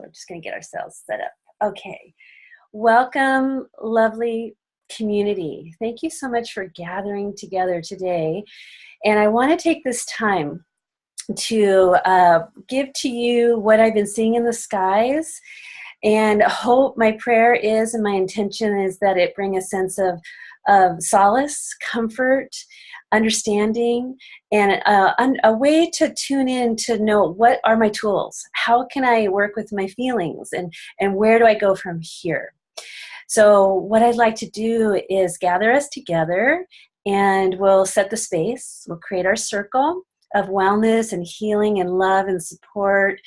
So we're just going to get ourselves set up. Okay. Welcome, lovely community. Thank you so much for gathering together today. And I want to take this time to give to you what I've been seeing in the skies, and hope, my prayer is, and my intention is that it bring a sense of solace, comfort, understanding, and a way to tune in to know what are my tools, how can I work with my feelings, and where do I go from here. So what I'd like to do is gather us together, and we'll set the space. We'll create our circle of wellness and healing and love and support,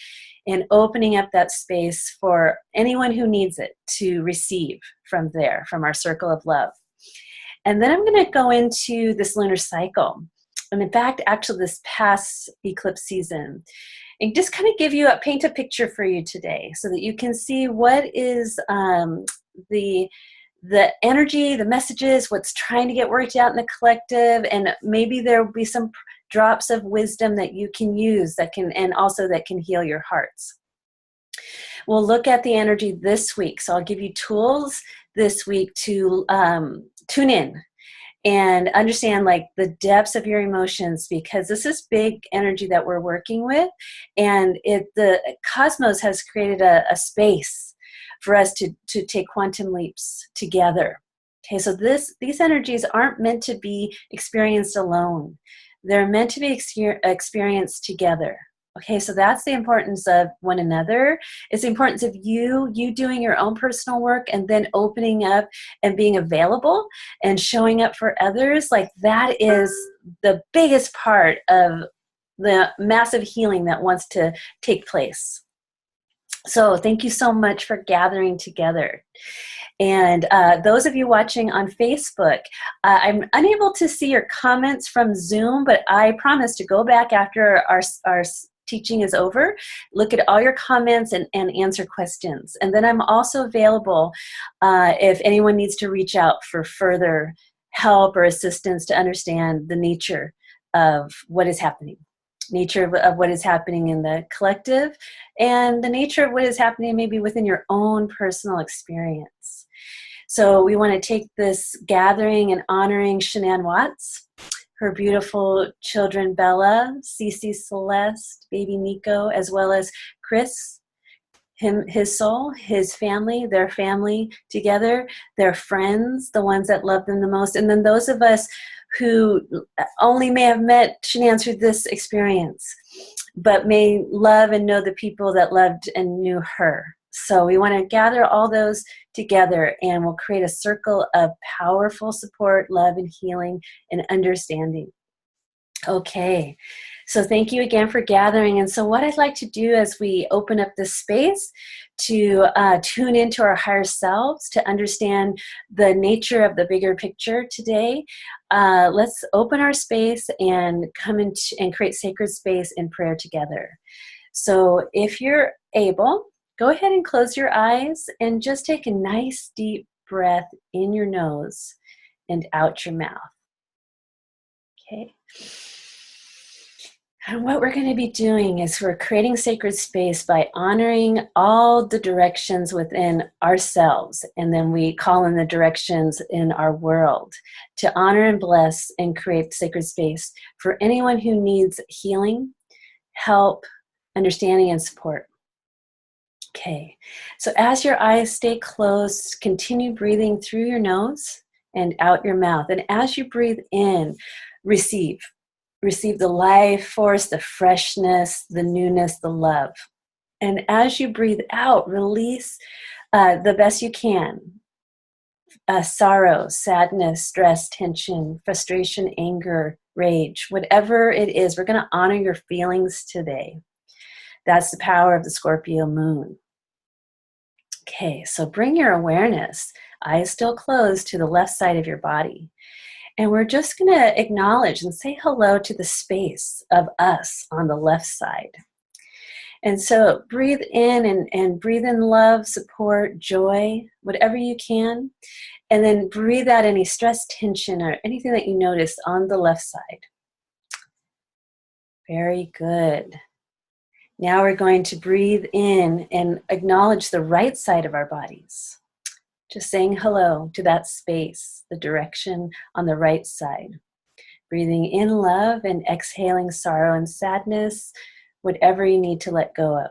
and opening up that space for anyone who needs it to receive from there, from our circle of love. And then I'm going to go into this lunar cycle. And in fact, actually this past eclipse season, and just kind of paint a picture for you today so that you can see what is the energy, the messages, what's trying to get worked out in the collective, and maybe there will be some drops of wisdom that you can use that can heal your hearts. We'll look at the energy this week. So I'll give you tools this week to tune in and understand like the depths of your emotions, because this is big energy that we're working with, and the cosmos has created a space for us to take quantum leaps together. Okay, so these energies aren't meant to be experienced alone. They're meant to be experienced together. Okay, so that's the importance of one another. It's the importance of you doing your own personal work, and then opening up and being available and showing up for others. Like that is the biggest part of the massive healing that wants to take place. So thank you so much for gathering together. And those of you watching on Facebook, I'm unable to see your comments from Zoom, but I promise to go back after our teaching is over, look at all your comments and answer questions. And then I'm also available if anyone needs to reach out for further help or assistance to understand the nature of what is happening. Nature of what is happening in the collective, and the nature of what is happening maybe within your own personal experience. So we want to take this gathering and honoring Shanann Watts, her beautiful children Bella, Cece, Celeste, baby Nico, as well as Chris, his soul, his family, their family together, their friends, the ones that love them the most, and then those of us who only may have met Shanann through this experience, but may love and know the people that loved and knew her. So we want to gather all those together, and we'll create a circle of powerful support, love, and healing and understanding. Okay, so thank you again for gathering. And so what I'd like to do as we open up this space to tune into our higher selves, to understand the nature of the bigger picture today, let's open our space and come in and create sacred space in prayer together. So if you're able, go ahead and close your eyes and just take a nice deep breath in your nose and out your mouth. Okay. And what we're going to be doing is we're creating sacred space by honoring all the directions within ourselves, and then we call in the directions in our world to honor and bless and create sacred space for anyone who needs healing, help, understanding, and support. Okay, so as your eyes stay closed, continue breathing through your nose and out your mouth. And as you breathe in, receive the life force, the freshness, the newness, the love. And as you breathe out, release the best you can. Sorrow, sadness, stress, tension, frustration, anger, rage, whatever it is, we're going to honor your feelings today. That's the power of the Scorpio moon. Okay, so bring your awareness, eyes still closed, to the left side of your body. And we're just going to acknowledge and say hello to the space of us on the left side. And so breathe in and breathe in love, support, joy, whatever you can. And then breathe out any stress, tension, or anything that you notice on the left side. Very good. Now we're going to breathe in and acknowledge the right side of our bodies. Just saying hello to that space, the direction on the right side. Breathing in love and exhaling sorrow and sadness, whatever you need to let go of.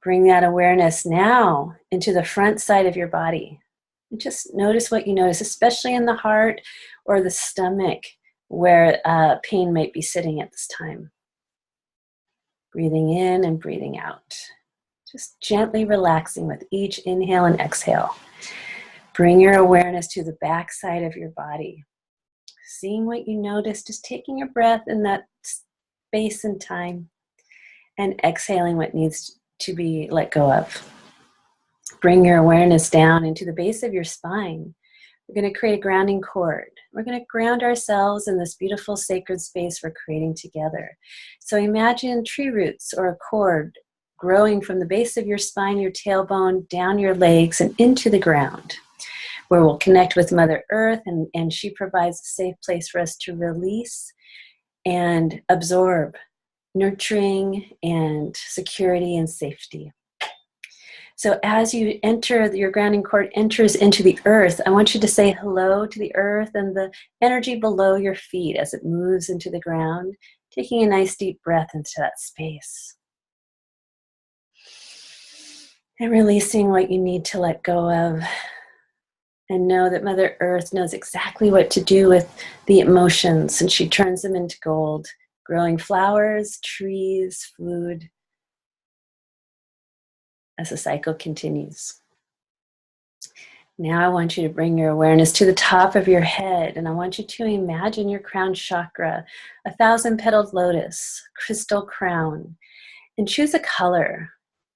Bring that awareness now into the front side of your body. And just notice what you notice, especially in the heart or the stomach where pain might be sitting at this time. Breathing in and breathing out. Just gently relaxing with each inhale and exhale. Bring your awareness to the back side of your body. Seeing what you notice, just taking a breath in that space and time, and exhaling what needs to be let go of. Bring your awareness down into the base of your spine. We're going to create a grounding cord. We're going to ground ourselves in this beautiful sacred space we're creating together. So imagine tree roots or a cord growing from the base of your spine, your tailbone, down your legs, and into the ground, where we'll connect with Mother Earth, and she provides a safe place for us to release and absorb nurturing and security and safety. So as you enter, your grounding cord enters into the earth, I want you to say hello to the earth and the energy below your feet as it moves into the ground, taking a nice deep breath into that space. And releasing what you need to let go of. And know that Mother Earth knows exactly what to do with the emotions, and she turns them into gold, growing flowers, trees, food, as the cycle continues. Now I want you to bring your awareness to the top of your head, and I want you to imagine your crown chakra, 1,000-petaled lotus, crystal crown, and choose a color.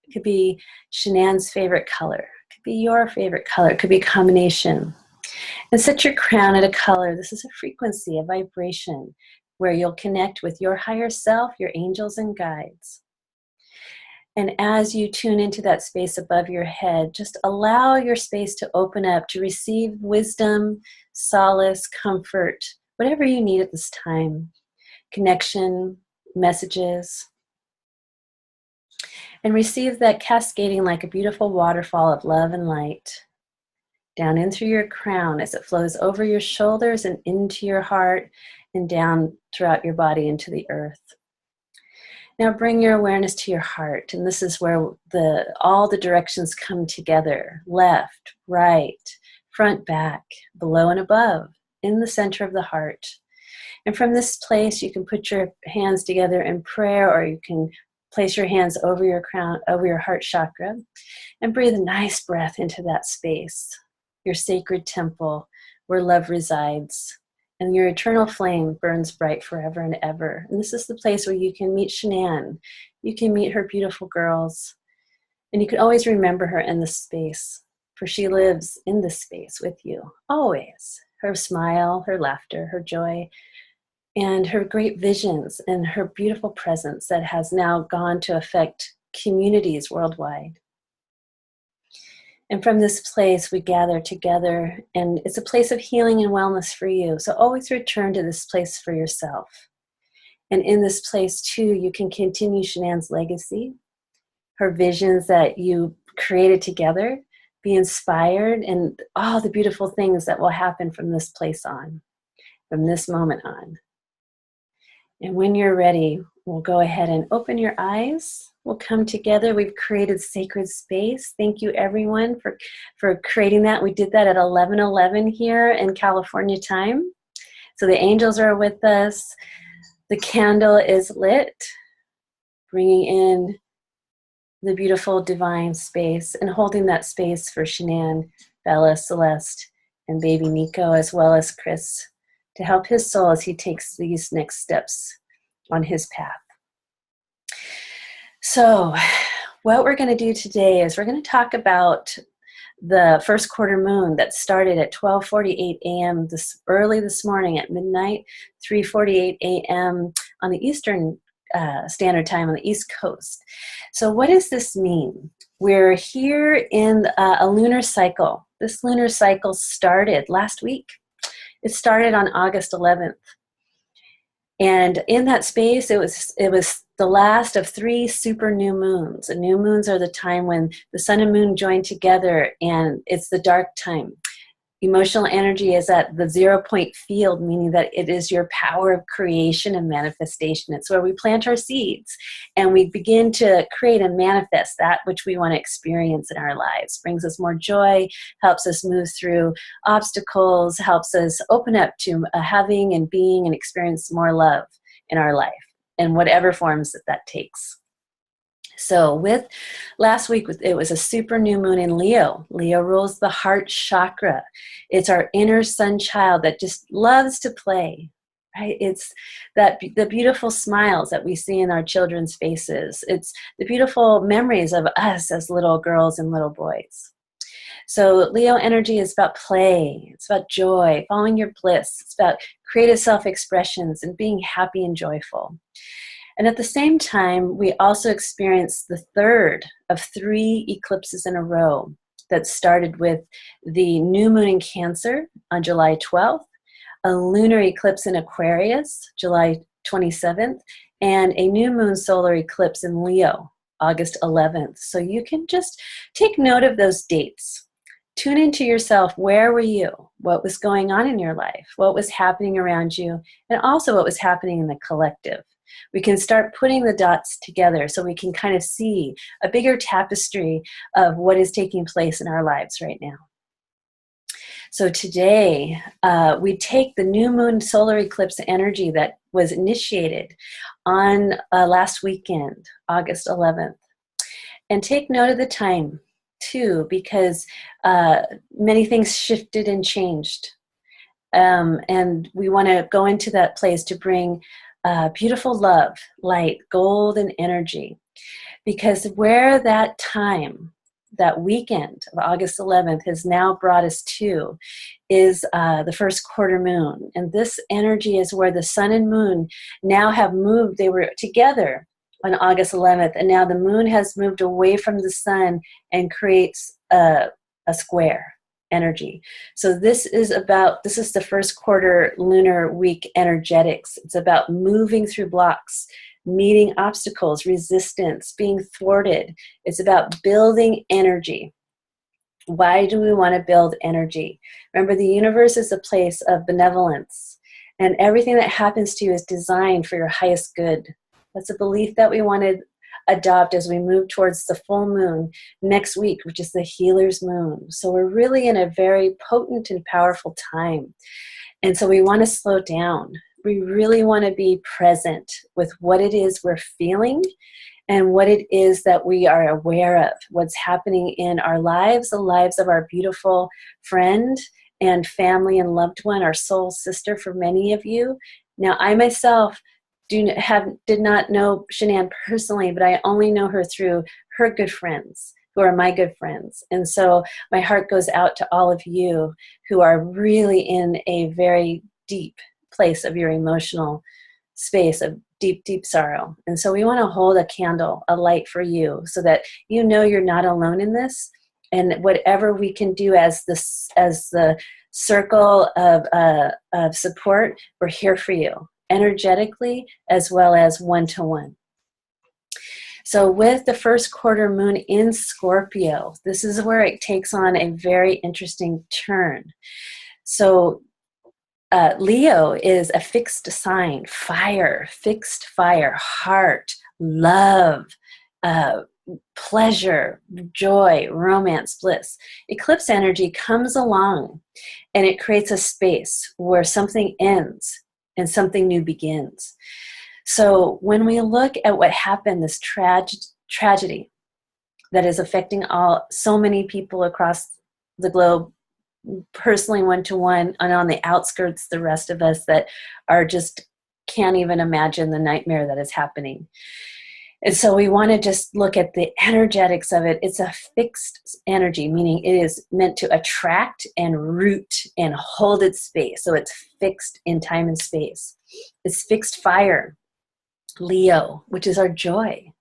It could be Shanann's favorite color. It could be your favorite color. It could be a combination. And set your crown at a color. This is a frequency, a vibration, where you'll connect with your higher self, your angels and guides. And as you tune into that space above your head, just allow your space to open up to receive wisdom, solace, comfort, whatever you need at this time. Connection, messages. And receive that cascading like a beautiful waterfall of love and light down in through your crown as it flows over your shoulders and into your heart and down throughout your body into the earth. Now bring your awareness to your heart, and this is where all the directions come together. Left, right, front, back, below and above, in the center of the heart. And from this place, you can put your hands together in prayer, or you can place your hands over your crown, over your heart chakra, and breathe a nice breath into that space, your sacred temple where love resides. And your eternal flame burns bright forever and ever. And this is the place where you can meet Shanann. You can meet her beautiful girls. And you can always remember her in this space, for she lives in this space with you, always. Her smile, her laughter, her joy, and her great visions, and her beautiful presence that has now gone to affect communities worldwide. And from this place, we gather together, and it's a place of healing and wellness for you. So always return to this place for yourself. And in this place, too, you can continue Shanann's legacy, her visions that you created together, be inspired, and all the beautiful things that will happen from this place on, from this moment on. And when you're ready, we'll go ahead and open your eyes. We'll come together. We've created sacred space. Thank you, everyone, for creating that. We did that at 11:11 here in California time. So the angels are with us. The candle is lit, bringing in the beautiful divine space and holding that space for Shanann, Bella, Celeste, and baby Nico, as well as Chris, to help his soul as he takes these next steps on his path. So what we're going to do today is we're going to talk about the first quarter moon that started at 12:48 a.m. early this morning at midnight, 3:48 a.m. on the Eastern Standard Time on the East Coast. So what does this mean? We're here in a lunar cycle. This lunar cycle started last week. It started on August 11th. And in that space, it was the last of 3 super new moons. And new moons are the time when the sun and moon join together, and it's the dark time. Emotional energy is at the 0 point field, meaning that it is your power of creation and manifestation. It's where we plant our seeds and we begin to create and manifest that which we want to experience in our lives. Brings us more joy, helps us move through obstacles, helps us open up to having and being and experience more love in our life in whatever forms that takes. So with last week, it was a super new moon in Leo. Leo rules the heart chakra. It's our inner sun child that just loves to play, right? It's the beautiful smiles that we see in our children's faces. It's the beautiful memories of us as little girls and little boys. So Leo energy is about play. It's about joy, following your bliss. It's about creative self-expressions and being happy and joyful. And at the same time, we also experienced the third of 3 eclipses in a row that started with the new moon in Cancer on July 12th, a lunar eclipse in Aquarius, July 27th, and a new moon solar eclipse in Leo, August 11th. So you can just take note of those dates. Tune into yourself. Where were you? What was going on in your life? What was happening around you? And also what was happening in the collective. We can start putting the dots together so we can kind of see a bigger tapestry of what is taking place in our lives right now. So today, we take the new moon solar eclipse energy that was initiated on last weekend, August 11th, and take note of the time too, because many things shifted and changed. And we want to go into that place to bring beautiful love, light, golden energy. Because where that time, that weekend of August 11th has now brought us to is the first quarter moon. And this energy is where the sun and moon now have moved. They were together on August 11th, and now the moon has moved away from the sun and creates a square energy. So this is the first quarter lunar week energetics. It's about moving through blocks, meeting obstacles, resistance, being thwarted. It's about building energy. Why do we want to build energy? Remember, the universe is a place of benevolence, and everything that happens to you is designed for your highest good. That's a belief that we want to adopt as we move towards the full moon next week, which is the healer's moon. So we're really in a very potent and powerful time. And so we want to slow down. We really want to be present with what it is we're feeling and what it is that we are aware of, what's happening in our lives, the lives of our beautiful friend and family and loved one, our soul sister for many of you. Now, I myself did not know Shanann personally, but I only know her through her good friends, who are my good friends. And so my heart goes out to all of you who are really in a very deep place of your emotional space of deep, deep sorrow. And so we want to hold a candle, a light for you, so that you know you're not alone in this. And whatever we can do as the circle of support, we're here for you, energetically as well as one-to-one. So with the first quarter moon in Scorpio, this is where it takes on a very interesting turn. So Leo is a fixed sign, fire, fixed fire, heart, love, pleasure, joy, romance, bliss. Eclipse energy comes along and it creates a space where something ends and something new begins. So when we look at what happened, this tragedy that is affecting so many people across the globe, personally one-to-one, and on the outskirts, the rest of us that are just can't even imagine the nightmare that is happening. And so we want to just look at the energetics of it. It's a fixed energy, meaning it is meant to attract and root and hold its space. So it's fixed in time and space. It's fixed fire, Leo, which is our joy.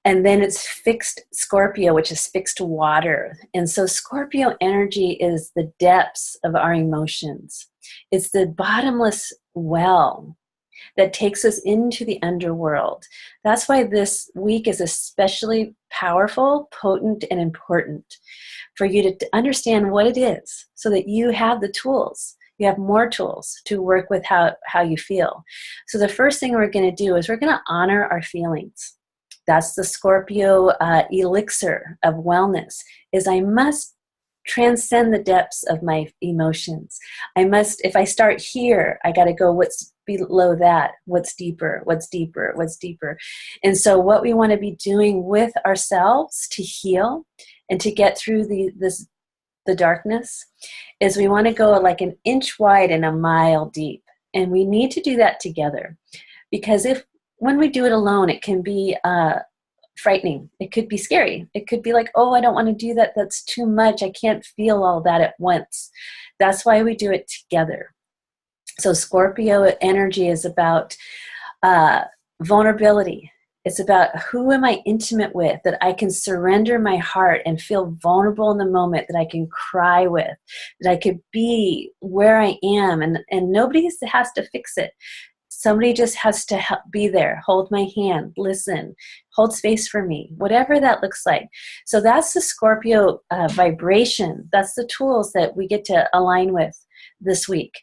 And then it's fixed Scorpio, which is fixed water. And so Scorpio energy is the depths of our emotions. It's the bottomless well that takes us into the underworld. That's why this week is especially powerful, potent, and important for you to understand what it is so that you have the tools. You have more tools to work with how you feel. So the first thing we're going to do is we're going to honor our feelings. That's the Scorpio elixir of wellness, is I must transcend the depths of my emotions. I must, if I start here, I got to go what's below that, what's deeper, what's deeper, what's deeper. And so what we want to be doing with ourselves to heal and to get through the darkness is we want to go like an inch wide and a mile deep. And we need to do that together, because when we do it alone, it can be frightening. It could be scary. It could be like, oh, I don't want to do that. That's too much. I can't feel all that at once. That's why we do it together. So Scorpio energy is about vulnerability. It's about who am I intimate with, that I can surrender my heart and feel vulnerable in the moment, that I can cry with, that I could be where I am, and nobody has to fix it. Somebody just has to be there, hold my hand, listen, hold space for me, whatever that looks like. So that's the Scorpio vibration. That's the tools that we get to align with this week.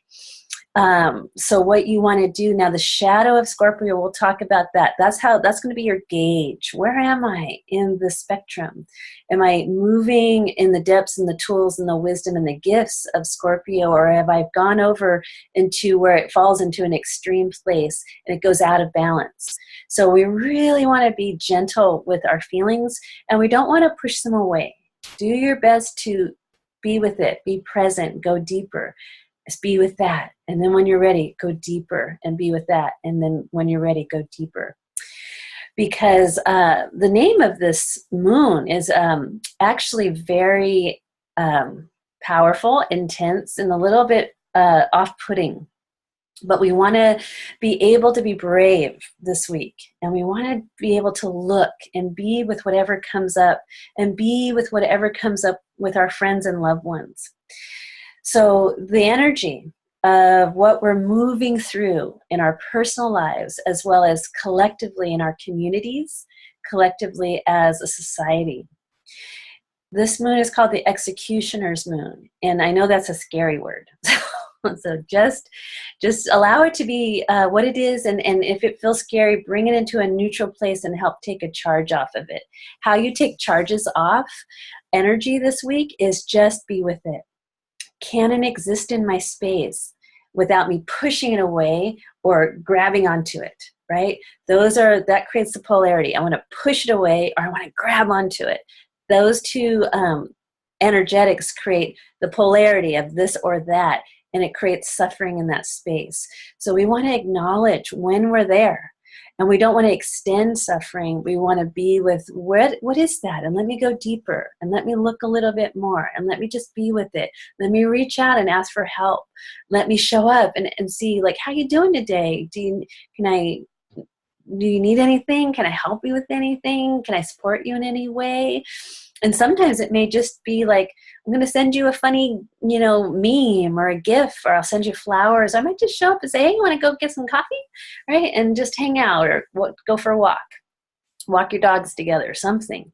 So what you want to do now, the shadow of Scorpio, we'll talk about that. That's going to be your gauge. Where am I in the spectrum? Am I moving in the depths and the tools and the wisdom and the gifts of Scorpio, or have I gone over into where it falls into an extreme place and it goes out of balance? So we really want to be gentle with our feelings, and we don't want to push them away. Do your best to be with it, be present, go deeper. Just be with that. And then when you're ready, go deeper and be with that. And then when you're ready, go deeper. Because the name of this moon is actually very powerful, intense, and a little bit off-putting. But we want to be able to be brave this week. And we want to be able to look and be with whatever comes up, and be with whatever comes up with our friends and loved ones. So the energy of what we're moving through in our personal lives, as well as collectively in our communities, collectively as a society. This moon is called the executioner's moon. And I know that's a scary word. So just allow it to be what it is. And if it feels scary, bring it into a neutral place and help take a charge off of it. How you take charges off energy this week is just be with it. Can it exist in my space without me pushing it away or grabbing onto it, right? That creates the polarity. I want to push it away, or I want to grab onto it. Those two energetics create the polarity of this or that, and it creates suffering in that space. So we want to acknowledge when we're there. And we don't want to extend suffering. We want to be with what is that? And let me go deeper, and let me look a little bit more, and let me just be with it. Let me reach out and ask for help. Let me show up and see, like, how you doing today? Do you need anything? Can I help you with anything? Can I support you in any way? And sometimes it may just be like, I'm going to send you a funny, meme or a GIF, or I'll send you flowers. I might just show up and say, hey, you want to go get some coffee? Right? And just hang out, or go for a walk your dogs together, something.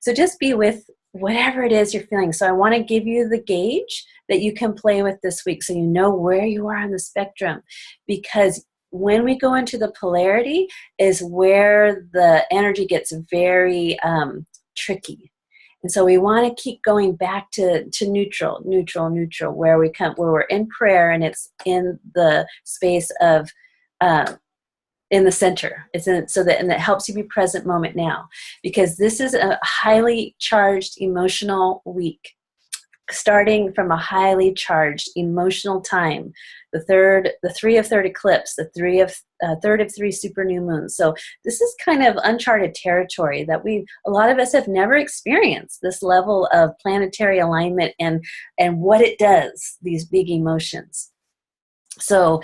So just be with whatever it is you're feeling. So I want to give you the gauge that you can play with this week, so you know where you are on the spectrum. Because when we go into the polarity is where the energy gets very tricky. And so we want to keep going back to neutral, where we're in prayer, and it's in the space of, in the center. And that helps you be present moment now, because this is a highly charged emotional week, starting from a highly charged emotional time. The 3 of 3 eclipse, the third of 3 super new moons. So this is kind of uncharted territory that a lot of us have never experienced, this level of planetary alignment and what it does, these big emotions. So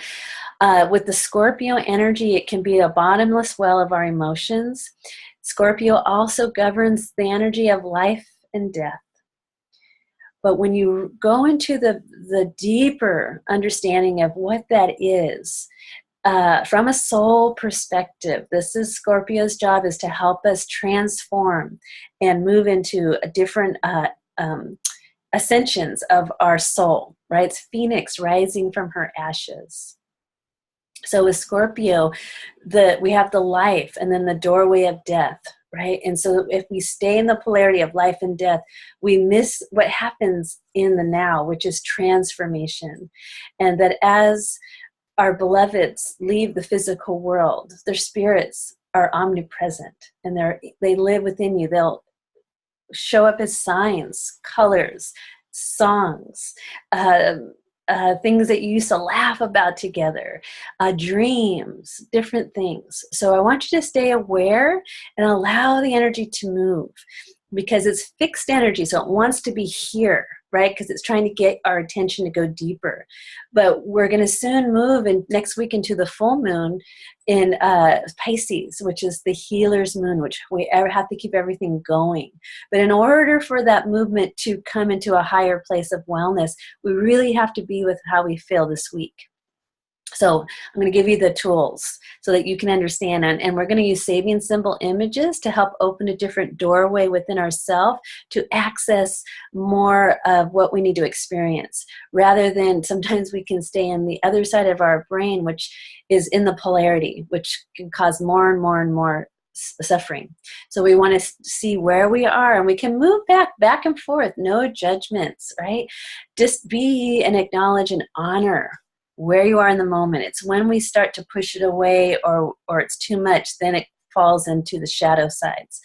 with the Scorpio energy, it can be a bottomless well of our emotions. Scorpio also governs the energy of life and death. But when you go into the deeper understanding of what that is, from a soul perspective, this is Scorpio's job, is to help us transform and move into a different ascensions of our soul, right? It's Phoenix rising from her ashes. So with Scorpio, we have the life and then the doorway of death, right? And so if we stay in the polarity of life and death, we miss what happens in the now, which is transformation. And that as our beloveds leave the physical world, their spirits are omnipresent and they live within you. They'll show up as signs, colors, songs, things that you used to laugh about together, dreams, different things. So I want you to stay aware and allow the energy to move, because it's fixed energy. So it wants to be here, right? Because it's trying to get our attention to go deeper. But we're going to soon move next week into the full moon in Pisces, which is the healer's moon, which we have to keep everything going. But in order for that movement to come into a higher place of wellness, we really have to be with how we feel this week. So I'm going to give you the tools so that you can understand. And we're going to use Sabian symbol images to help open a different doorway within ourselves to access more of what we need to experience, rather than sometimes we can stay in the other side of our brain, which is in the polarity, which can cause more and more and more suffering. So we want to see where we are, and we can move back and forth, no judgments, right? Just be and acknowledge and honor where you are in the moment. It's when we start to push it away or it's too much, then it falls into the shadow sides.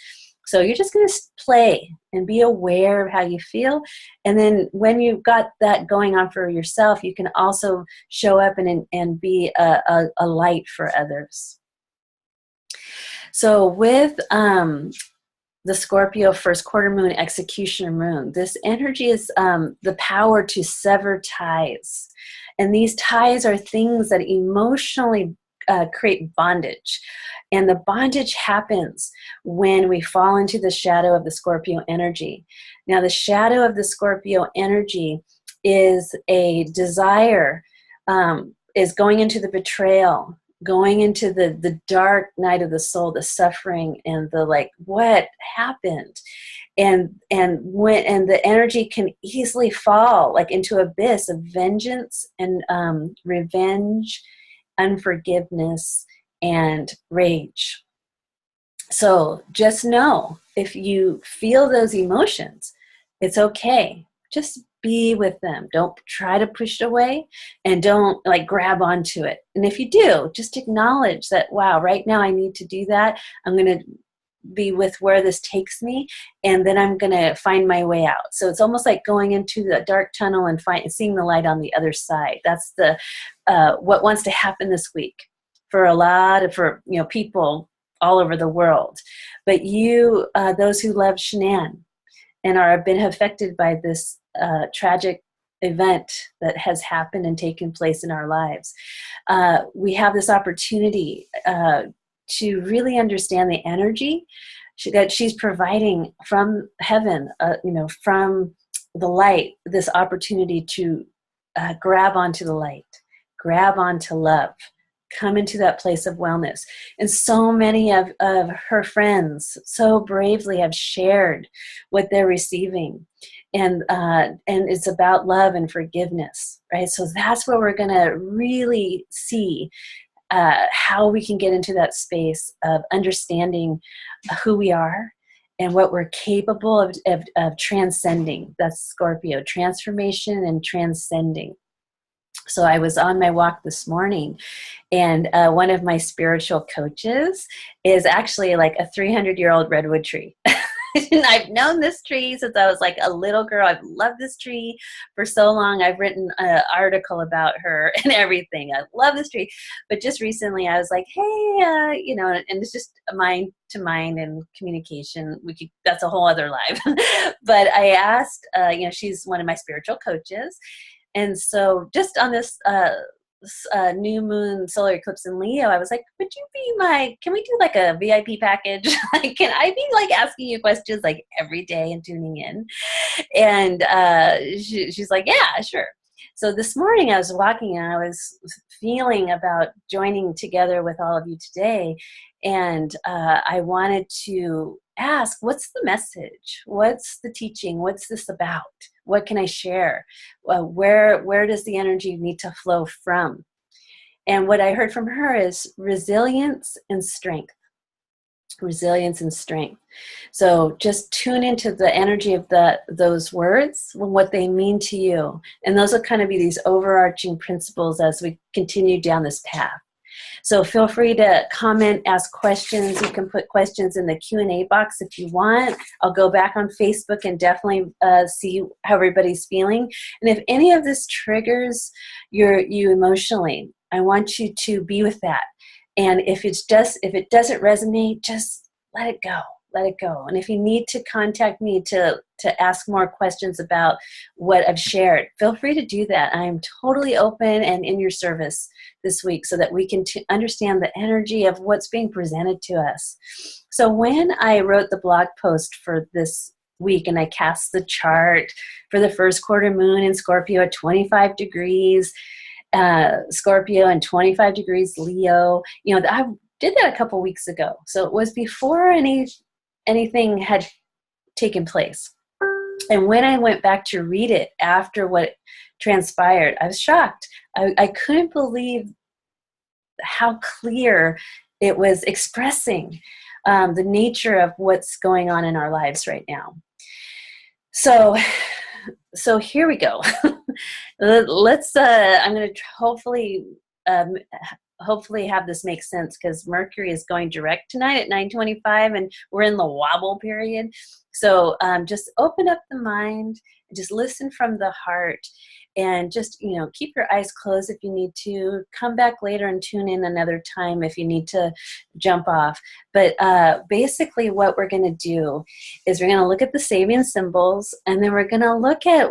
So you're just going to play and be aware of how you feel. And then when you've got that going on for yourself, you can also show up and be a light for others. So with the Scorpio first quarter moon, executioner moon, this energy is the power to sever ties. And these ties are things that emotionally create bondage. And the bondage happens when we fall into the shadow of the Scorpio energy. Now, the shadow of the Scorpio energy is a desire, is going into the betrayal, going into the dark night of the soul, the suffering and the like, what happened? And the energy can easily fall like into abyss of vengeance and revenge, unforgiveness, and rage. So just know, if you feel those emotions, it's okay. Just be with them. Don't try to push it away, and don't like grab onto it. And if you do, just acknowledge that, wow, right now I need to do that. I'm going to be with where this takes me, and then I'm going to find my way out. So it's almost like going into the dark tunnel and seeing the light on the other side. That's the what wants to happen this week for a lot of people all over the world. But you, those who love Shanann and are been affected by this tragic event that has happened and taken place in our lives, we have this opportunity to really understand the energy that she's providing from heaven, from the light, this opportunity to grab onto the light, grab onto love, come into that place of wellness. And so many of her friends so bravely have shared what they're receiving. And it's about love and forgiveness, right? So that's where we're going to really see how we can get into that space of understanding who we are and what we're capable of transcending. That's Scorpio, transformation and transcending. So I was on my walk this morning, and one of my spiritual coaches is actually like a 300-year-old redwood tree. And I've known this tree since I was like a little girl. I've loved this tree for so long. I've written an article about her and everything. I love this tree. But just recently I was like, hey, and it's just mind to mind and communication. That's a whole other live. But I asked, she's one of my spiritual coaches. And so just on this new moon solar eclipse in Leo, I was like, would you be can we do like a VIP package? Like, can I be like asking you questions like every day and tuning in? And she's like, yeah, sure. So this morning I was walking and I was feeling about joining together with all of you today. And I wanted to ask, what's the message? What's the teaching? What's this about? What can I share? Where does the energy need to flow from? And what I heard from her is resilience and strength. Resilience and strength. So just tune into the energy of those words, what they mean to you. And those will kind of be these overarching principles as we continue down this path. So feel free to comment, ask questions. You can put questions in the Q&A box if you want. I'll go back on Facebook and definitely see how everybody's feeling. And if any of this triggers you emotionally, I want you to be with that. And if it doesn't resonate, just let it go. Let it go. And if you need to contact me to ask more questions about what I've shared, feel free to do that. I'm totally open and in your service this week so that we can understand the energy of what's being presented to us. So when I wrote the blog post for this week and I cast the chart for the first quarter moon in Scorpio at 25 degrees, Scorpio and 25 degrees Leo, I did that a couple weeks ago. So it was before anything had taken place. And when I went back to read it after what transpired, I was shocked. I couldn't believe how clear it was expressing the nature of what's going on in our lives right now. So here we go. Let's. I'm going to hopefully have this make sense because Mercury is going direct tonight at 9:25, and we're in the wobble period. So just open up the mind, and just listen from the heart, and just keep your eyes closed if you need to. Come back later and tune in another time if you need to jump off. But basically what we're going to do is we're going to look at the Sabian symbols, and then we're going to look at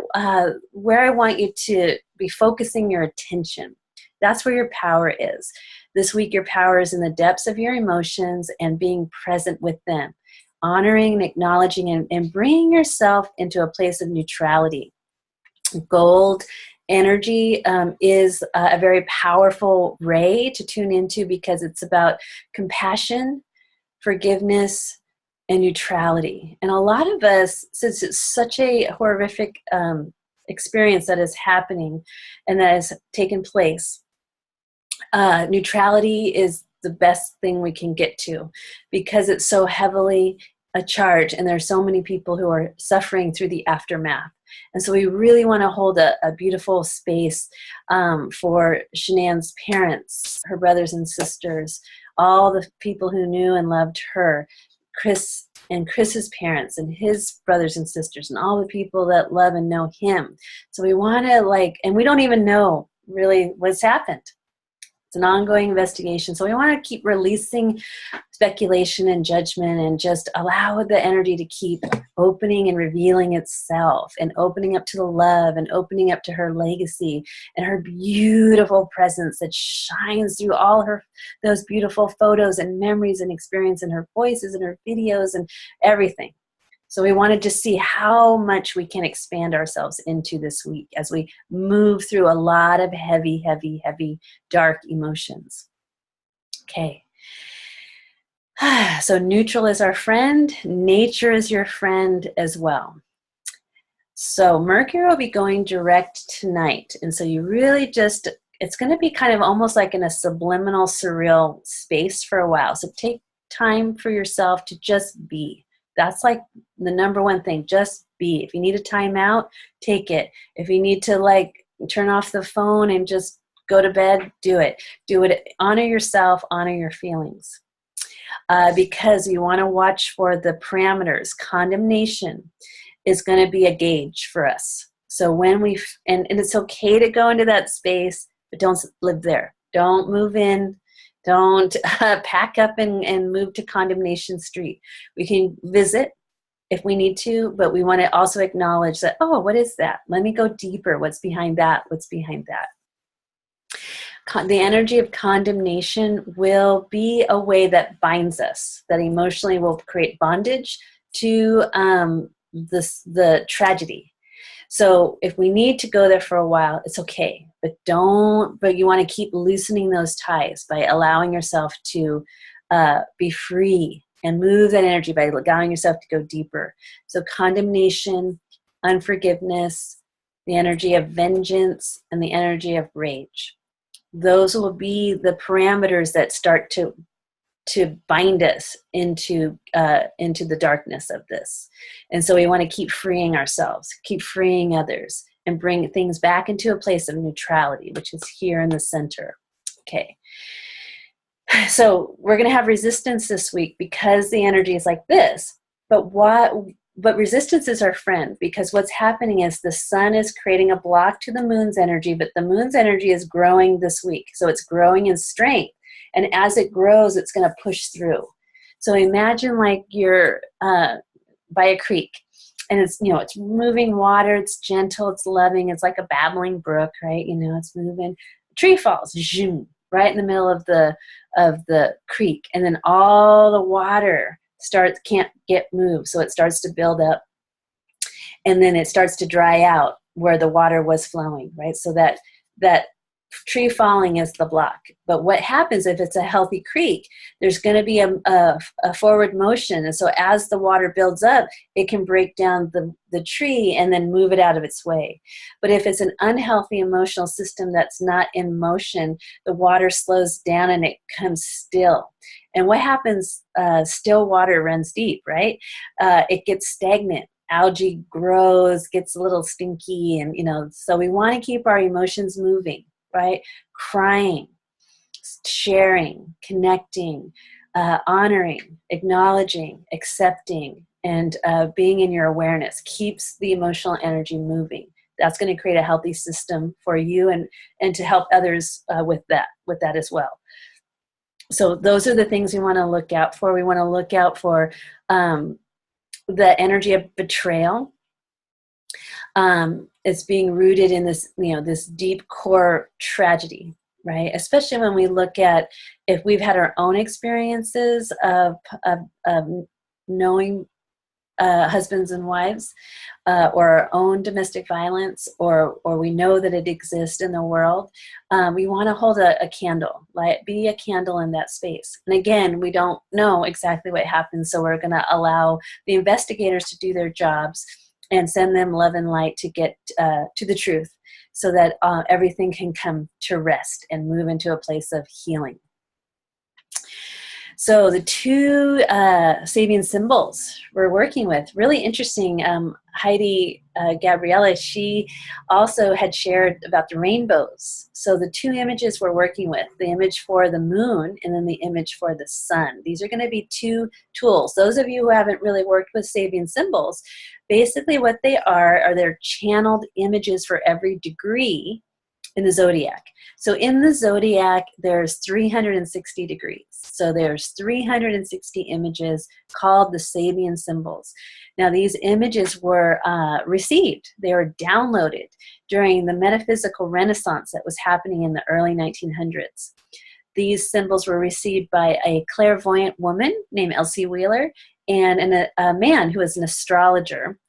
where I want you to be focusing your attention. That's where your power is. This week your power is in the depths of your emotions and being present with them, honoring and acknowledging and bringing yourself into a place of neutrality. Gold energy is a very powerful ray to tune into because it's about compassion, forgiveness, and neutrality. And a lot of us, since it's such a horrific experience that is happening and that has taken place, neutrality is the best thing we can get to because it's so heavily a charge and there's so many people who are suffering through the aftermath. And so we really want to hold a beautiful space for Shanann's parents, her brothers and sisters, all the people who knew and loved her, Chris and Chris's parents and his brothers and sisters, and all the people that love and know him. So we want to and we don't even know really what's happened. It's an ongoing investigation. So we want to keep releasing speculation and judgment and just allow the energy to keep opening and revealing itself and opening up to the love and opening up to her legacy and her beautiful presence that shines through all those beautiful photos and memories and experience and her voices and her videos and everything. So we want to just see how much we can expand ourselves into this week as we move through a lot of heavy, heavy, heavy, dark emotions. Okay. So neutral is our friend. Nature is your friend as well. So Mercury will be going direct tonight. And so you really it's going to be kind of almost like in a subliminal, surreal space for a while. So take time for yourself to just be. That's like the number one thing, just be. If you need a timeout, take it. If you need to turn off the phone and just go to bed, do it. Do it. Honor yourself, honor your feelings. Because you want to watch for the parameters. Condemnation is going to be a gauge for us. So when and it's okay to go into that space, but don't live there. Don't move in. Don't pack up and move to Condemnation Street. We can visit if we need to, but we want to also acknowledge that, oh, what is that? Let me go deeper. What's behind that? What's behind that? The energy of condemnation will be a way that binds us, that emotionally will create bondage to the tragedy. So if we need to go there for a while, it's okay. But you want to keep loosening those ties by allowing yourself to be free and move that energy by allowing yourself to go deeper. So condemnation, unforgiveness, the energy of vengeance, and the energy of rage. Those will be the parameters that start to bind us into the darkness of this. And so we want to keep freeing ourselves, keep freeing others, and bring things back into a place of neutrality, which is here in the center. Okay. So we're going to have resistance this week because the energy is like this. But resistance is our friend, because what's happening is the sun is creating a block to the moon's energy, but the moon's energy is growing this week. So it's growing in strength. And as it grows, it's going to push through. So imagine like you're by a creek, and it's, it's moving water. It's gentle. It's loving. It's like a babbling brook, right? It's moving. A tree falls, zoom, right in the middle of the creek, and then all the water can't get moved, so it starts to build up, and then it starts to dry out where the water was flowing, right? So that tree falling is the block. But what happens if it's a healthy creek? There's going to be a forward motion, and so as the water builds up, it can break down the tree and then move it out of its way. But if it's an unhealthy emotional system that's not in motion, the water slows down and it comes still. And what happens? Still water runs deep, right? It gets stagnant. Algae grows, gets a little stinky, and so we want to keep our emotions moving, right? Crying, sharing, connecting, honoring, acknowledging, accepting, and being in your awareness keeps the emotional energy moving. That's going to create a healthy system for you and to help others with that as well. So those are the things we want to look out for. We want to look out for the energy of betrayal. It's being rooted in this, this deep core tragedy, right? Especially when we look at if we've had our own experiences of knowing husbands and wives, or our own domestic violence, or we know that it exists in the world. We want to hold a candle, be a candle in that space. And again, we don't know exactly what happens, so we're going to allow the investigators to do their jobs and send them love and light to get to the truth, so that everything can come to rest and move into a place of healing. So the two Sabian symbols we're working with, really interesting. Heidi Gabriella, she also had shared about the rainbows. So the two images we're working with, the image for the moon and then the image for the sun. These are going to be two tools. Those of you who haven't really worked with Sabian symbols, basically what they are they're channeled images for every degree in the zodiac. So in the zodiac, there's 360 degrees. So there's 360 images called the Sabian symbols. Now these images were received, they were downloaded during the metaphysical renaissance that was happening in the early 1900s. These symbols were received by a clairvoyant woman named Elsie Wheeler and a man who was an astrologer.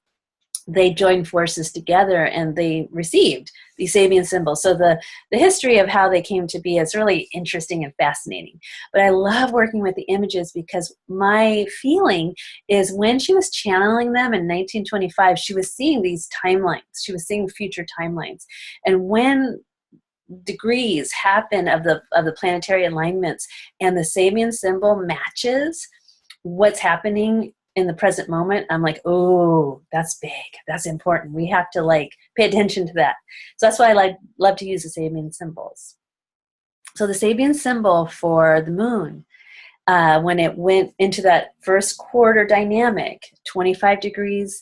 They joined forces together and they received the Sabian symbols. So the history of how they came to be is really interesting and fascinating. But I love working with the images because my feeling is when she was channeling them in 1925, she was seeing these timelines. She was seeing future timelines. And when degrees happen of the planetary alignments and the Sabian symbol matches what's happening in the present moment, I'm like, oh, that's big. That's important. We have to pay attention to that. So that's why I love to use the Sabian symbols. So the Sabian symbol for the moon, when it went into that first quarter dynamic, 25 degrees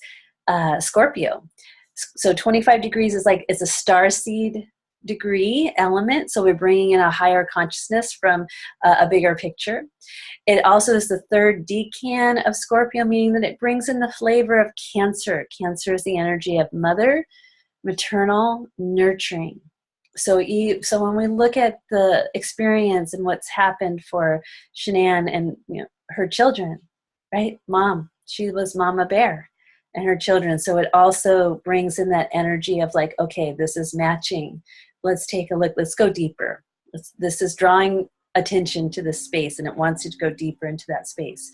Scorpio. So 25 degrees is it's a starseed degree element. So we're bringing in a higher consciousness from a bigger picture. It also is the third decan of Scorpio, meaning that it brings in the flavor of Cancer. Cancer is the energy of mother, maternal, nurturing. So when we look at the experience and what's happened for Shanann and her children, right? Mom, she was Mama Bear. and her children. So it also brings in that energy of like, okay, this is matching. Let's take a look. Let's go deeper. This is drawing attention to this space, and it wants you to go deeper into that space.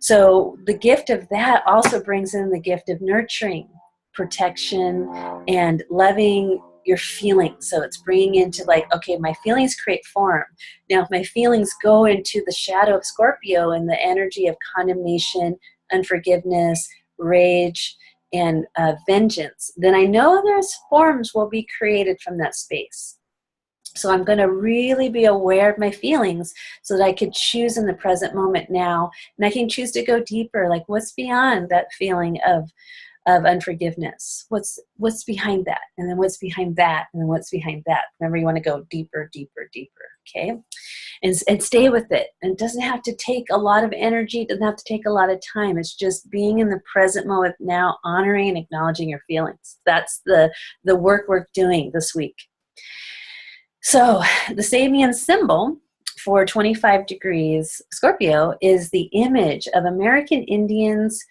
So the gift of that also brings in the gift of nurturing, protection, and loving your feelings. So it's bringing into like, okay, my feelings create form. Now, if my feelings go into the shadow of Scorpio and the energy of condemnation, unforgiveness, rage, and vengeance, then I know there's forms will be created from that space. So I'm going to really be aware of my feelings so that I could choose in the present moment now, and I can choose to go deeper. Like, what's beyond that feeling of unforgiveness? What's behind that? And then what's behind that? And then what's behind that? Remember, you want to go deeper, deeper, deeper. Okay, and stay with it. And it doesn't have to take a lot of energy. It doesn't have to take a lot of time. It's just being in the present moment now, honoring and acknowledging your feelings. That's the work we're doing this week. So the Sabian symbol for 25 degrees Scorpio is the image of American Indians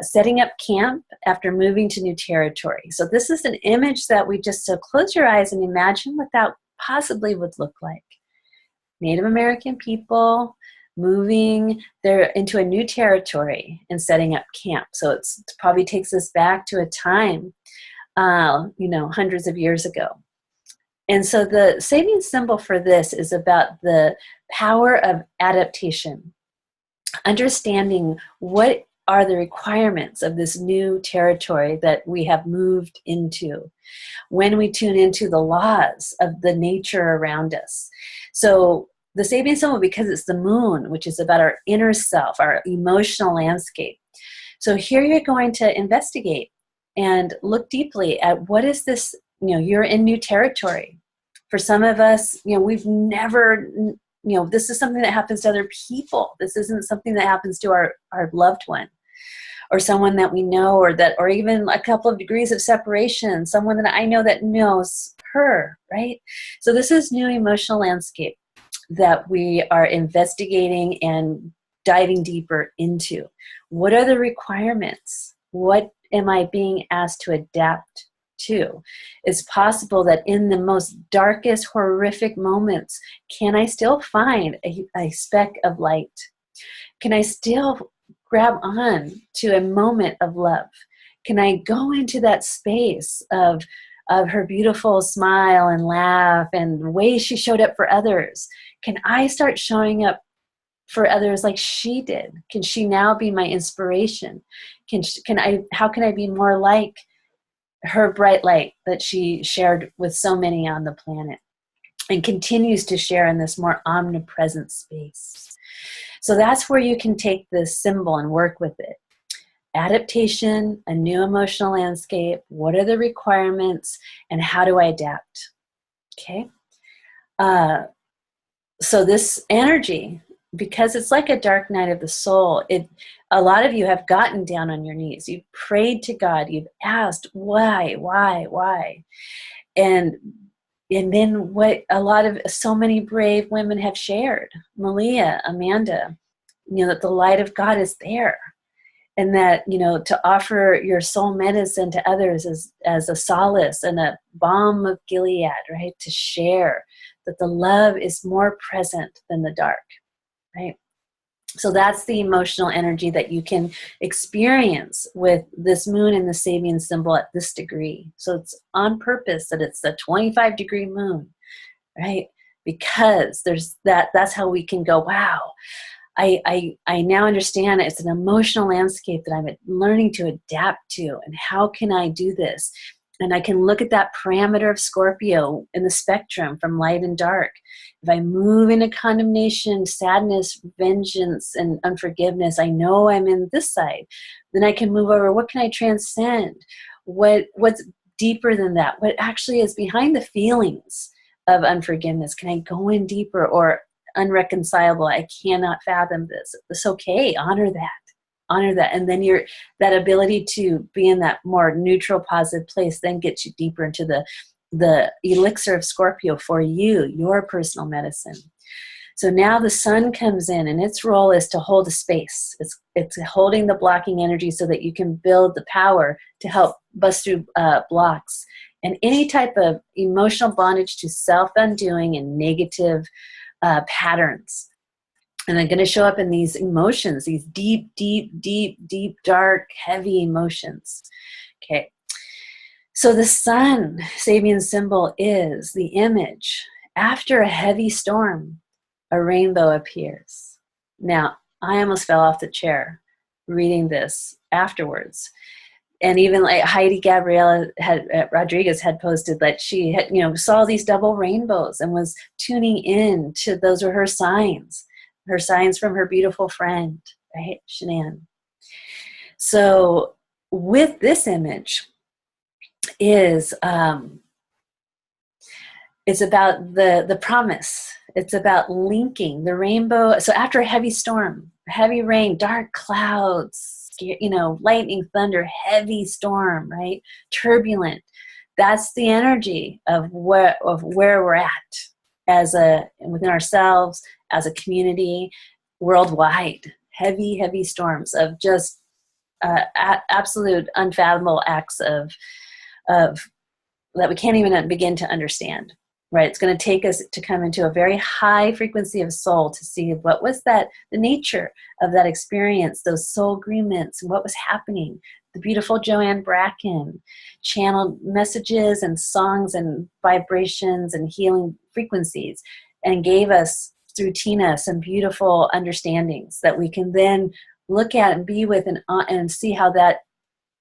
setting up camp after moving to new territory. So this is an image that we just, so close your eyes and imagine what that possibly would look like. Native American people moving there into a new territory and setting up camp. So it probably takes us back to a time, hundreds of years ago. And so the Sabian symbol for this is about the power of adaptation, understanding what are the requirements of this new territory that we have moved into when we tune into the laws of the nature around us. So the Sabian symbol, because it's the moon, which is about our inner self, our emotional landscape. So here you're going to investigate and look deeply at what is this. You're in new territory. For some of us, we've never, this is something that happens to other people. This isn't something that happens to our loved one or someone that we know, or even a couple of degrees of separation, someone that I know that knows her, right? So this is new emotional landscape that we are investigating and diving deeper into. What are the requirements? What am I being asked to adapt to? It's possible that in the most darkest, horrific moments, can I still find a speck of light? Can I still grab on to a moment of love? Can I go into that space of her beautiful smile and laugh and the way she showed up for others? Can I start showing up for others like she did? Can she now be my inspiration? How can I be more like her bright light that she shared with so many on the planet and continues to share in this more omnipresent space? So that's where you can take this symbol and work with it. Adaptation, a new emotional landscape, what are the requirements, and how do I adapt? Okay. So this energy, because it's like a dark night of the soul, a lot of you have gotten down on your knees. You've prayed to God. You've asked, why? And then what so many brave women have shared, Malia, Amanda, that the light of God is there. And that, to offer your soul medicine to others as a solace and a balm of Gilead, right? To share that the love is more present than the dark, right? So that's the emotional energy that you can experience with this moon and the Sabian symbol at this degree. So it's on purpose that it's a 25-degree moon, right? Because that's how we can go, wow, I now understand it's an emotional landscape that I'm learning to adapt to, and how can I do this? And I can look at that parameter of Scorpio in the spectrum from light and dark. If I move into condemnation, sadness, vengeance, and unforgiveness, I know I'm in this side. Then I can move over. What can I transcend? What's deeper than that? What actually is behind the feelings of unforgiveness? Can I go in deeper? Or unreconcilable, I cannot fathom this. It's okay. Honor that. And then that ability to be in that more neutral, positive place then gets you deeper into the elixir of Scorpio for you, your personal medicine. So now the sun comes in, and its role is to hold a space. It's holding the blocking energy so that you can build the power to help bust through blocks and any type of emotional bondage to self-undoing and negative patterns. And they're going to show up in these emotions, these deep, deep, deep, deep, dark, heavy emotions. Okay. So the sun, Sabian symbol, is the image. After a heavy storm, a rainbow appears. Now, I almost fell off the chair reading this afterwards. And even like Heidi Gabriela Rodriguez had posted that she had, saw these double rainbows and was tuning in to those were her signs from her beautiful friend, right, Shanann. So with this image is it's about the promise. It's about linking the rainbow. So after a heavy storm, heavy rain, dark clouds, lightning, thunder, heavy storm, right? Turbulent. That's the energy of where we're at within ourselves, as a community, worldwide. Heavy, heavy storms of just absolute unfathomable acts of that we can't even begin to understand. Right, it's going to take us to come into a very high frequency of soul to see what was the nature of that experience, those soul agreements, and what was happening. The beautiful Joanne Bracken channeled messages and songs and vibrations and healing frequencies and gave us, through Tina, some beautiful understandings that we can then look at and be with and see how that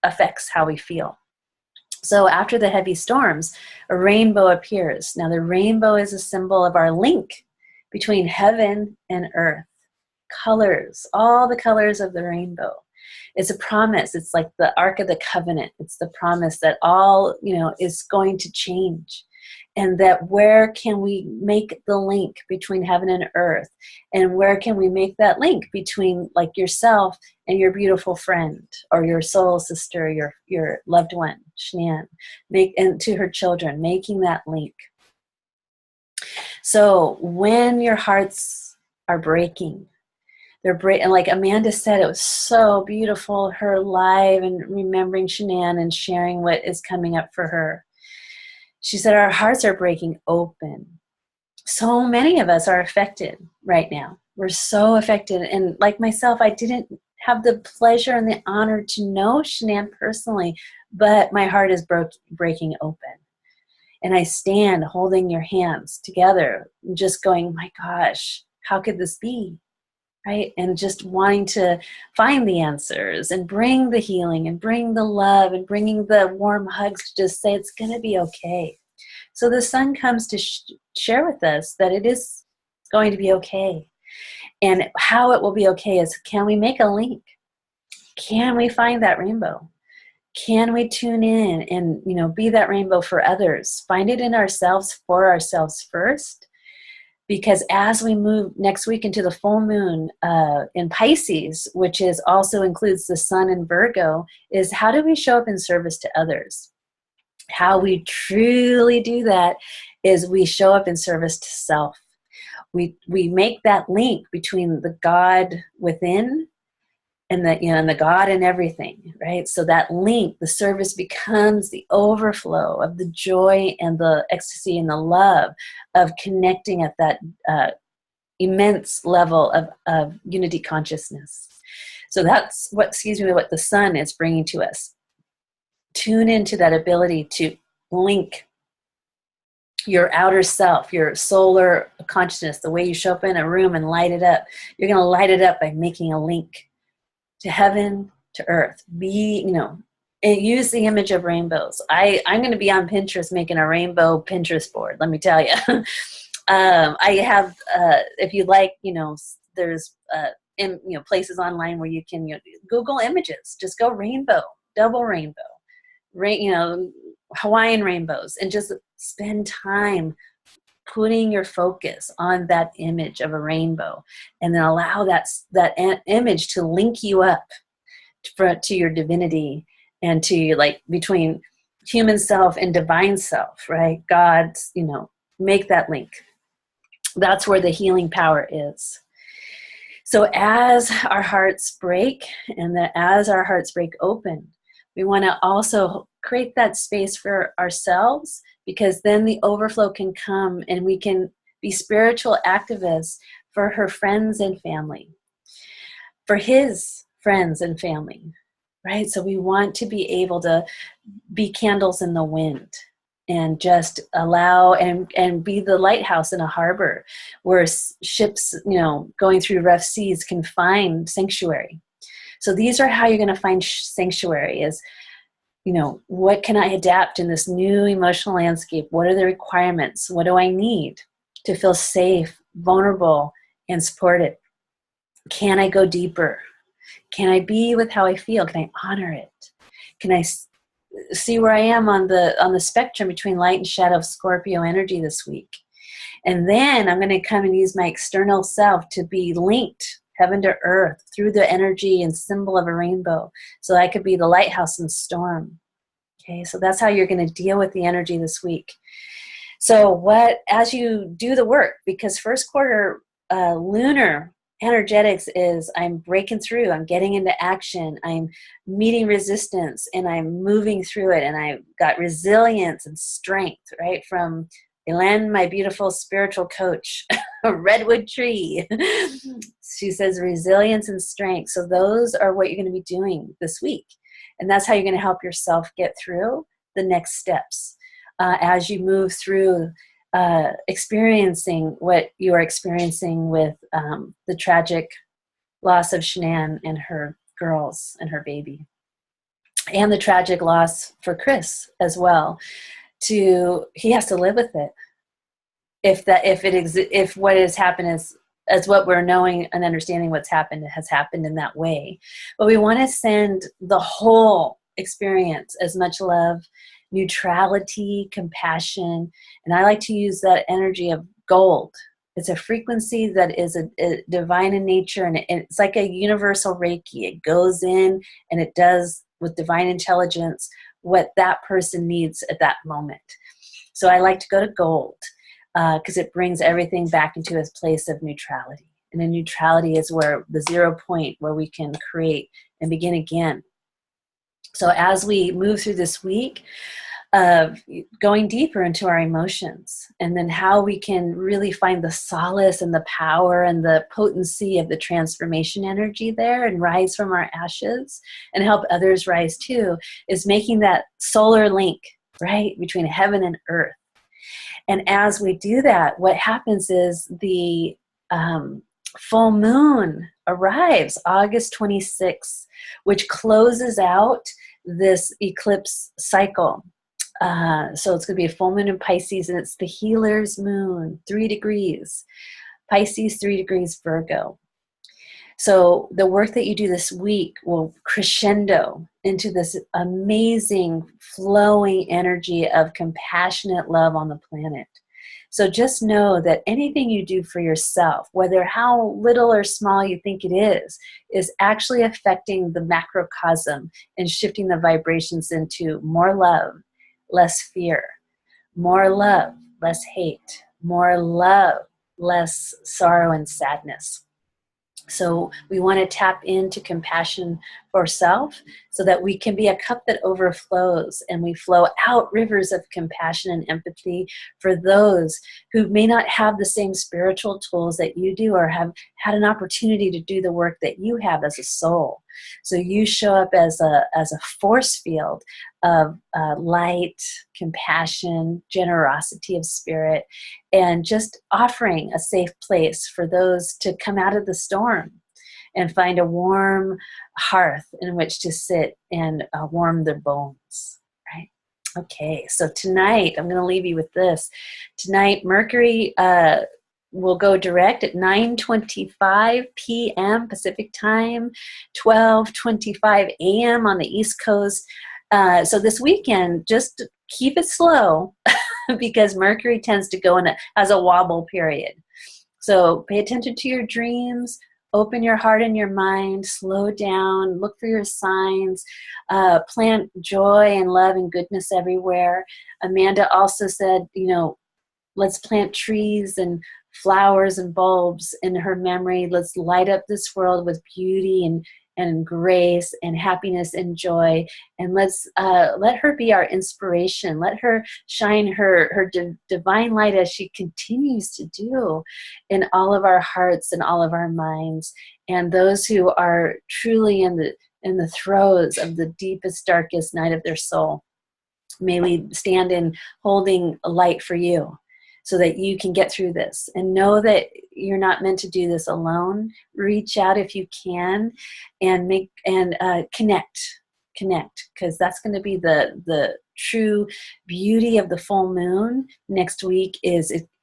affects how we feel. So after the heavy storms, a rainbow appears. Now the rainbow is a symbol of our link between heaven and earth. Colors, all the colors of the rainbow. It's a promise. It's like the Ark of the Covenant. It's the promise that all, is going to change. And that where can we make the link between heaven and earth? And where can we make that link between like yourself and your beautiful friend or your soul sister, your loved one, Shanann, and to her children, making that link. So when your hearts are breaking, and like Amanda said, it was so beautiful, her live and remembering Shanann and sharing what is coming up for her. She said, our hearts are breaking open. So many of us are affected right now. We're so affected. And like myself, I didn't have the pleasure and the honor to know Shanann personally, but my heart is breaking open. And I stand holding your hands together, just going, my gosh, how could this be? Right? And just wanting to find the answers and bring the healing and bring the love and bringing the warm hugs to just say it's going to be okay. So the sun comes to share with us that it is going to be okay. And how it will be okay is, can we make a link? Can we find that rainbow? Can we tune in and, be that rainbow for others? Find it in ourselves, for ourselves first. Because as we move next week into the full moon in Pisces, which also includes the sun in Virgo, is how do we show up in service to others? How we truly do that is we show up in service to self. We make that link between the God within and the God in everything, right? So that link, the service becomes the overflow of the joy and the ecstasy and the love of connecting at that immense level of unity consciousness. So that's what the sun is bringing to us. Tune into that ability to link your outer self, your solar consciousness, the way you show up in a room and light it up. You're going to light it up by making a link to heaven, to earth. And use the image of rainbows. I'm going to be on Pinterest making a rainbow Pinterest board, let me tell you. I have, if you like, there's, places online where you can Google images. Just go rainbow, double rainbow, Hawaiian rainbows, and just spend time putting your focus on that image of a rainbow, and then allow that image to link you up to your divinity and to your, between human self and divine self, right? God's, make that link. That's where the healing power is. So as our hearts break, and as our hearts break open, we want to also create that space for ourselves, because then the overflow can come and we can be spiritual activists for her friends and family, for his friends and family, right? So we want to be able to be candles in the wind and just allow and be the lighthouse in a harbor where ships, going through rough seas can find sanctuary. So these are how you're going to find sanctuary is, what can I adapt in this new emotional landscape? What are the requirements? What do I need to feel safe, vulnerable, and supported? Can I go deeper? Can I be with how I feel? Can I honor it? Can I see where I am on the spectrum between light and shadow of Scorpio energy this week? And then I'm going to come and use my external self to be linked heaven to earth through the energy and symbol of a rainbow, so I could be the lighthouse in the storm. Okay, so that's how you're going to deal with the energy this week. So as you do the work, because first quarter lunar energetics is I'm breaking through, I'm getting into action, I'm meeting resistance, and I'm moving through it, and I've got resilience and strength, right? From Elaine, my beautiful spiritual coach, a redwood tree. She says resilience and strength. So those are what you're going to be doing this week. And that's how you're going to help yourself get through the next steps as you move through experiencing what you are experiencing with the tragic loss of Shanann and her girls and her baby, and the tragic loss for Chris as well. He has to live with it. If what has happened is as what we're knowing and understanding what's happened has happened in that way, but we want to send the whole experience as much love, neutrality, compassion, and I like to use that energy of gold. It's a frequency that is a divine in nature, and it's like a universal Reiki. It goes in and it does with divine intelligence what that person needs at that moment. So I like to go to gold because it brings everything back into its place of neutrality. And then neutrality is where the 0 point where we can create and begin again. So as we move through this week of going deeper into our emotions, and then how we can really find the solace and the power and the potency of the transformation energy there and rise from our ashes and help others rise too, is making that solar link, right, between heaven and earth. And as we do that, what happens is the full moon arrives August 26th, which closes out this eclipse cycle. So it's going to be a full moon in Pisces, and it's the healer's moon, 3 degrees. Pisces, 3 degrees Virgo. So the work that you do this week will crescendo into this amazing flowing energy of compassionate love on the planet. So just know that anything you do for yourself, whether how little or small you think it is actually affecting the macrocosm and shifting the vibrations into more love, less fear, more love, less hate, more love, less sorrow and sadness. So we want to tap into compassion for self so that we can be a cup that overflows, and we flow out rivers of compassion and empathy for those who may not have the same spiritual tools that you do or have had an opportunity to do the work that you have as a soul. So you show up as a force field of light, compassion, generosity of spirit, and just offering a safe place for those to come out of the storm and find a warm hearth in which to sit and warm their bones, right? Okay, so tonight, I'm going to leave you with this. Tonight, Mercury will go direct at 9:25 p.m. Pacific time, 12:25 a.m. on the East Coast. So this weekend, just keep it slow because Mercury tends to go as a wobble period. So pay attention to your dreams, open your heart and your mind, slow down, look for your signs, plant joy and love and goodness everywhere. Amanda also said, let's plant trees and flowers and bulbs in her memory. Let's light up this world with beauty and grace and happiness and joy. And let's let her be our inspiration. Let her shine her divine light as she continues to do in all of our hearts and all of our minds. And those who are truly in the throes of the deepest, darkest night of their soul, may we stand in holding a light for you so that you can get through this. And know that you're not meant to do this alone. Reach out if you can and connect, because that's going to be the true beauty of the full moon next week.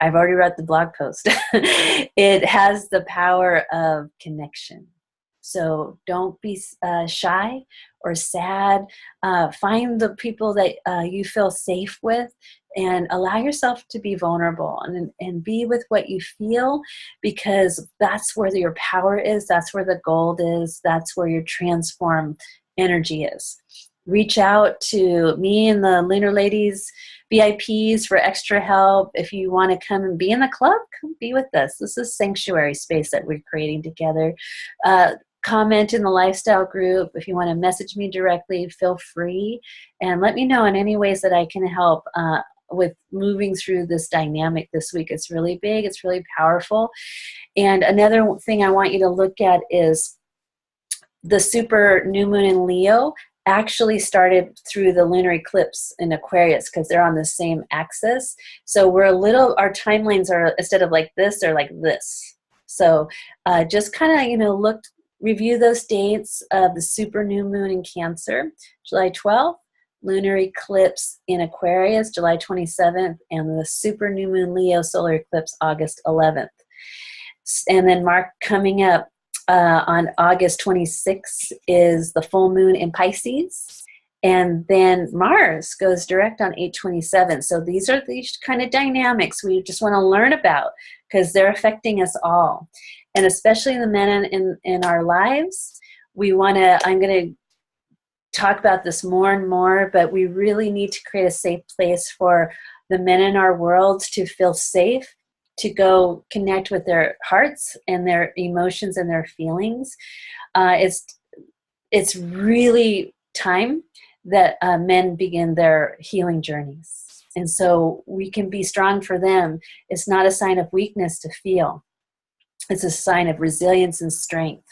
I've already read the blog post. It has the power of connection. So don't be shy or sad. Find the people that you feel safe with, and allow yourself to be vulnerable and be with what you feel, because that's where your power is. That's where the gold is. That's where your transform energy is. Reach out to me and the Lunar Ladies VIPs for extra help. If you want to come and be in the club, come be with us. This is sanctuary space that we're creating together. Comment in the lifestyle group. If you want to message me directly, feel free, and let me know in any ways that I can help with moving through this dynamic this week. It's really big. It's really powerful. And another thing I want you to look at is the super new moon in Leo actually started through the lunar eclipse in Aquarius, because they're on the same axis. So our timelines are, instead of like this, they're like this. So just kind of, review those dates of the super new moon in Cancer, July 12th, lunar eclipse in Aquarius, July 27th, and the super new moon Leo solar eclipse, August 11th. And then mark coming up on August 26th is the full moon in Pisces. And then Mars goes direct on 8/27. So these are these kind of dynamics we just want to learn about, because they're affecting us all. And especially the men in our lives, I'm going to talk about this more and more, but we really need to create a safe place for the men in our world to feel safe, to go connect with their hearts and their emotions and their feelings. It's really time that men begin their healing journeys. And so we can be strong for them. It's not a sign of weakness to feel. It's a sign of resilience and strength.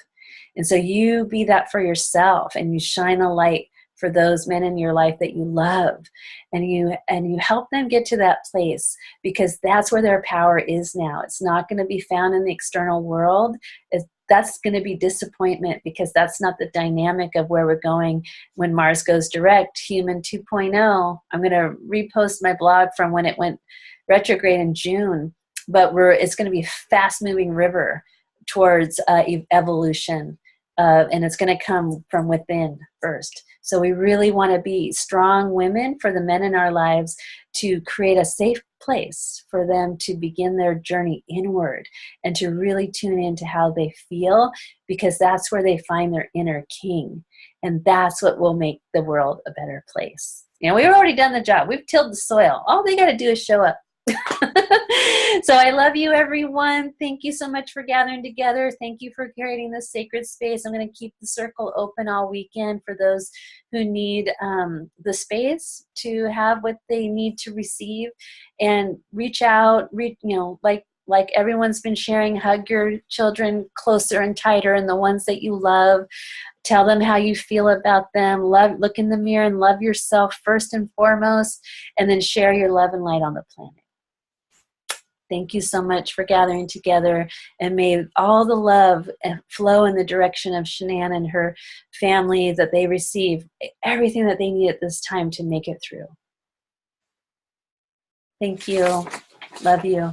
And so you be that for yourself, and you shine a light for those men in your life that you love, and you help them get to that place, because that's where their power is now. It's not going to be found in the external world. That's going to be disappointment, because that's not the dynamic of where we're going when Mars goes direct. Human 2.0. I'm going to repost my blog from when it went retrograde in June. But it's going to be a fast-moving river towards evolution, and it's going to come from within first. So we really want to be strong women for the men in our lives, to create a safe place for them to begin their journey inward and to really tune into how they feel, because that's where they find their inner king, and that's what will make the world a better place. We've already done the job. We've tilled the soil. All they got to do is show up. So I love you, everyone. Thank you so much for gathering together. Thank you for creating this sacred space. I'm going to keep the circle open all weekend for those who need the space to have what they need to receive, and reach out. Like everyone's been sharing, hug your children closer and tighter, and the ones that you love. Tell them how you feel about them. Look in the mirror and love yourself first and foremost, and then share your love and light on the planet. Thank you so much for gathering together, and may all the love flow in the direction of Shanann and her family, that they receive everything that they need at this time to make it through. Thank you. Love you.